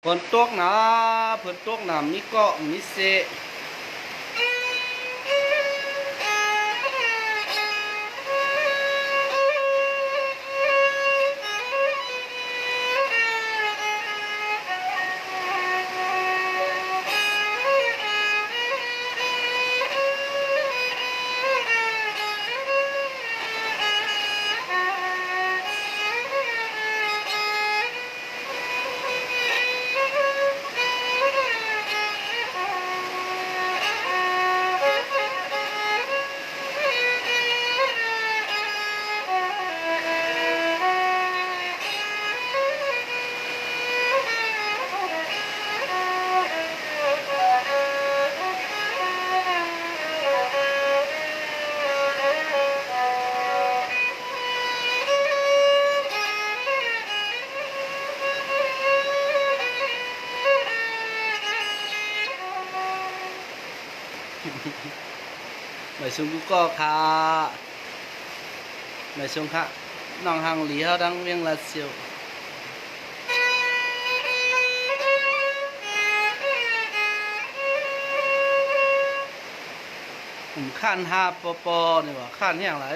ฝนตกนะฝนตกนะมีเกาะมีเสะไม่ซุงกูก็ค่ะไม่ซุงค่ะน้องหังหลีเขาดังเวียงลาเซียวผมข้านห้าปอนี่ว่าข้านอย่างไร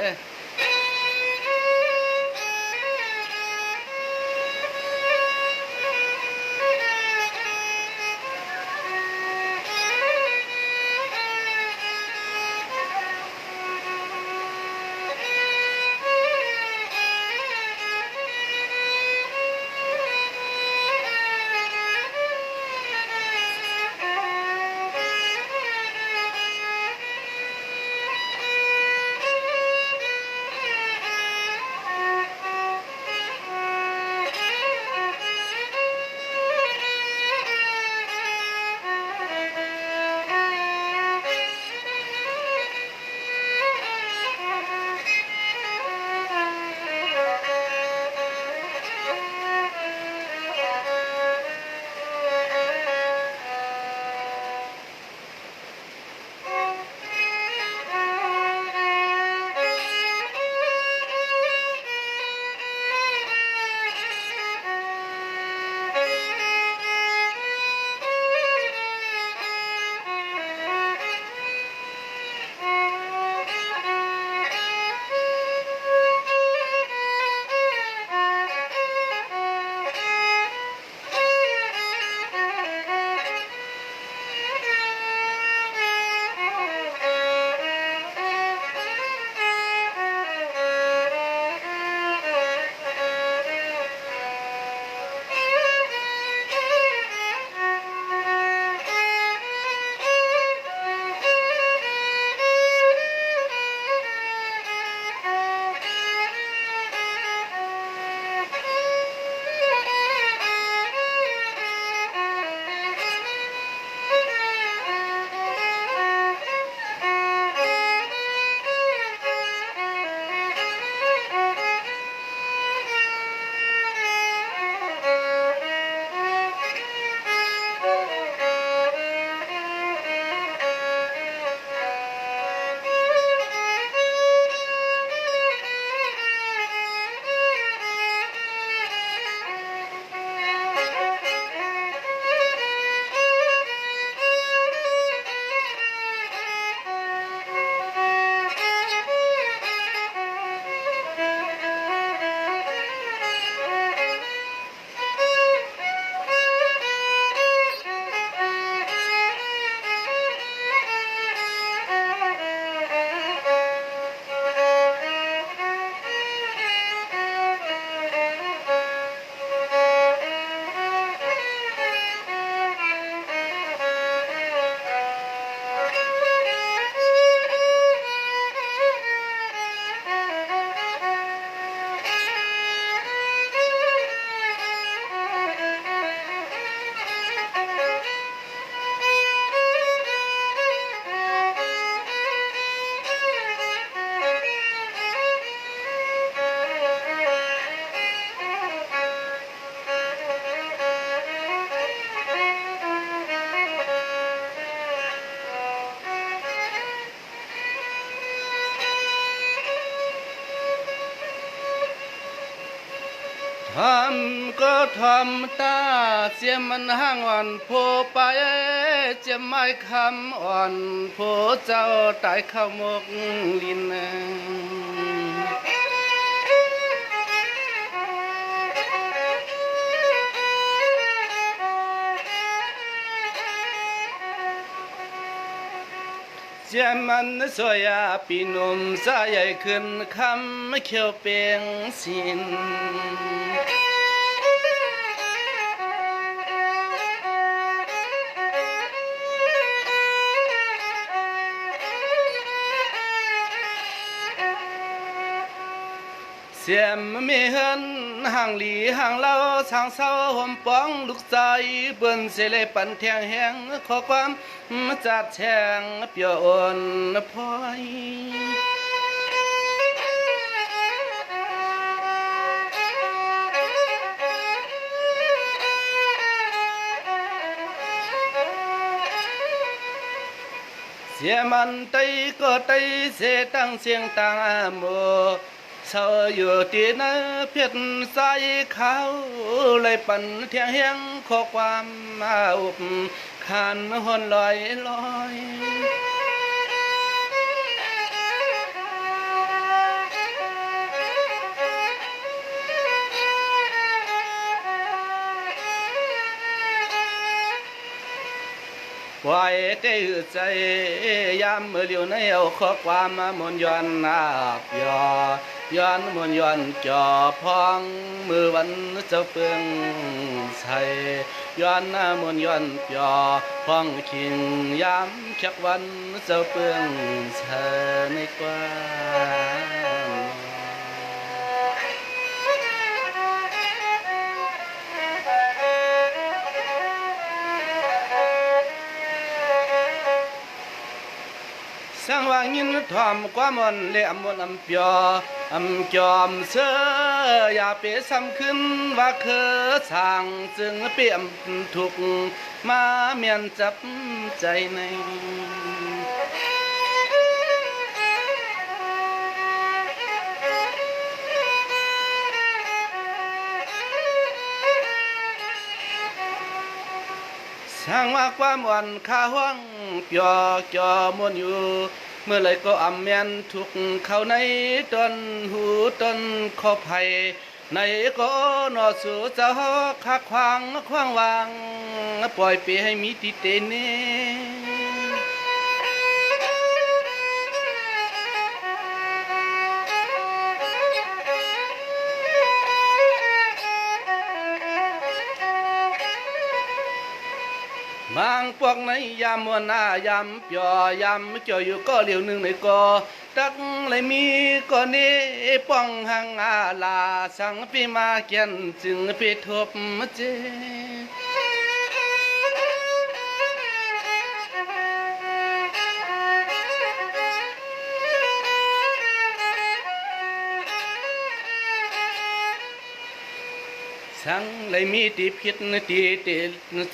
ทอมตาเสียมันห้างอ่อนโพไปเจ็บไม้คำอ่อนโพเจ้าตายเข้ามกลินเสียมันสวยปีนุ่มสายใหญ่ขึ้นคำเขียวเปียงสินเสียมมีเฮินห่างหลีห่างเล่าทางเศร้าห่มป้องลูกใจเบิ่นเสเลปันแทงแหงขอความมาจัดแทงเปียวอ่อนพอยเสียมันไตก็ไตเสตั้งเสียงต่างโมเศร้าอยู่ที่นั่นเพียรสายขาวเลยปั่นเทียงเฮียงขอความมาอุบขานหอนลอยลอยปล่อยใจใจยามเมื่อเลียวในเอาข้อความมามนย้อนนาบย้อนมนย้อนจอพองมือวันเจ้าเปืองใส่ย้อนหน้ามนย้อนจอพองคิงยามแขกวันเจ้าเปืองใส่ในกว่าสังว่างินทอมความมันเละมนอำเปียอำจอมเสืออย่าเปซ้ำขึ้นว่าเคอสั่งจึงเปี่ยมทุกมาเมียนจับใจในช่างว่าความอ่อนข้าห้องเปียจอมวนอยู่เมื่อไรก็อ่ำเมียนทุกเข้าในต้นหูต้นขอไผ่ในก็นอสู่เจ้าคักควางวางปล่อยไปให้มีติเตเนบางพวกในยามวนายามเปียามเกี่ยวอยู่ก็เหลียวหนึ่งในก็ตักเลยมีก็นี้ป้องหังอาลาสังปีมาเกียนจึงไปทบเจสังเลยมีตีพิษตีติ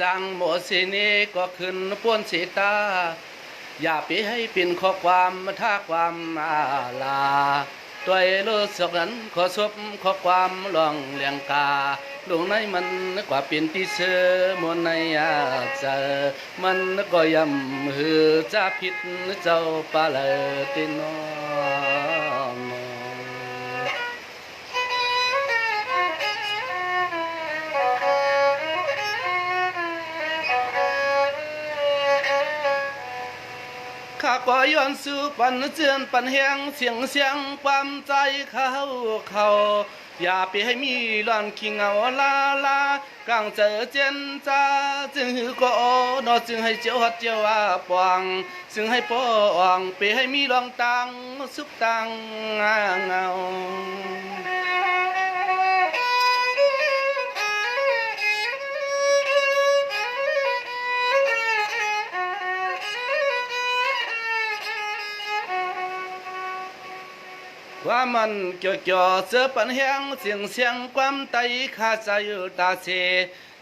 จังโมเสเนก็ขึ้นป้วนเสตาอย่าไปให้เป็นข้อความท่าความอาลาตัวเลือสกนั้นขอซบข้อความลองเลียงกาลงในมันกว่าเป็นที่เสือมนในอาเจอมันก็ยำหือจะผิดเจ้าปลาเลยตินอข้าก็ย้อนสู่ปันเจือนปันแหงเสียงความใจเขาอย่าไปให้มีร้อนขี้เหงาลากลางเจอเจนจ้าจึงหือก็นอจึงให้เจียวหัดเจียวปองจึงให้ปองไปให้มีรองตังสุขตังเงาว่ามันเกี่ยวเสือปันแหงเสียงความไตขาใจตาเ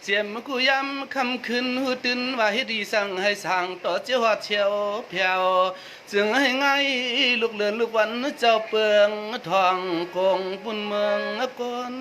สียมกุยำคำคืนหูตื่นว่าให้ดีสั่งให้สั่งต่อเจ้าเชียวเพียวจึงให้ง่ายลูกเลือนลูกวันเจ้าเปลืองทองกงปุ่นเมืองกน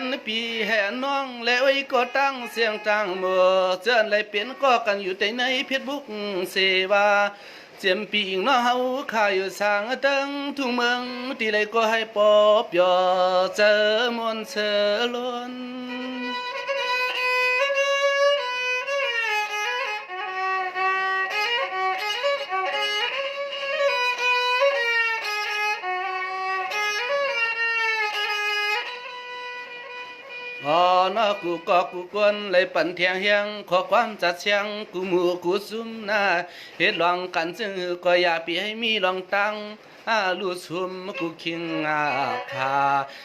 นปีแหนน้องและไว้ก็ตั้งเสียงจังเมื่อเจือนเลยเปลี่ยนก็กันอยู่แต่ในเพชรบุกเสวาเจียมปีงน้อเฮาข้าอยู่สางตึงทุ่งเมืองตีเลยก็ให้ปอบยอเจอมวนเสือล้นอ๋อนอกูก็กูกวนเลยปั่นเทียงเฮียงขอความจัดเชียงกูหมู่กูซุ่มหน้าเฮ็ดลองกันซึ่งก็อย่าปีให้มีลองตังลู่ซุ่มกูคิงคา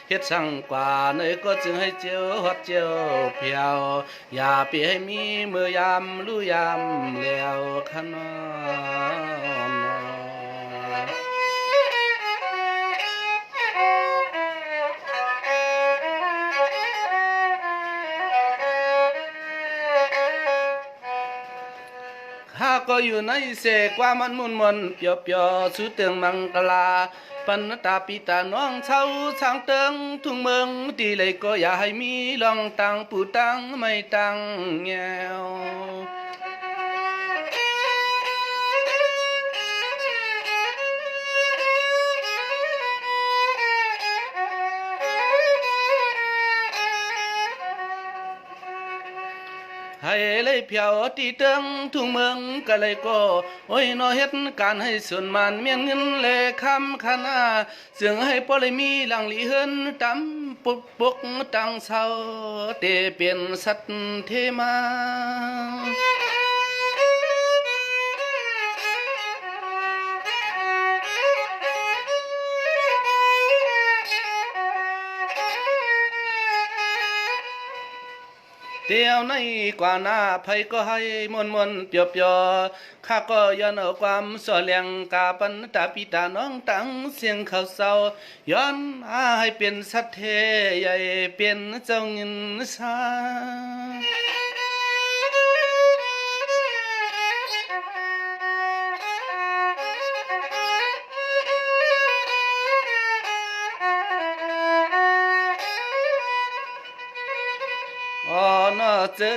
เฮ็ดสั่งกว่าเนยก็จึงให้เจียวฮอดเจียวเพียวอย่าปีให้มีมือยามลู่ยามแล้วขนอนข้าก็อยู่ในเสกว่ามันมุนมนเปียวเปียวสุดเตืองมังกลาปันตาปีตาน้องเช่าช่างเติงทุ่งเมืองตีเลยก็อย่าให้มีลองตังปูตังไม่ตังแงวให้เลยเพียวตีเติงทุ่งเมืองก็เลยก็โอ้ยนอเฮ็ดการให้ส่วนมันเมียนเงินเลยคำคณาเสียงให้พอเลยมีหลังลีเฮินตำปุกปุกตังเศร้าเตเปลี่ยนสัตเทมาเตียวในกว่าหน้าไผก็ให้มนมนเปียวเปียวข้าก็ย้อนเอาความส่อเลียงกาปันตาปีตาน้องตังเสียงเขาเศร้าย้อนให้เป็นสัตเทใหญ่เป็นเจ้าเงินสาอ๋อเนาะเจอ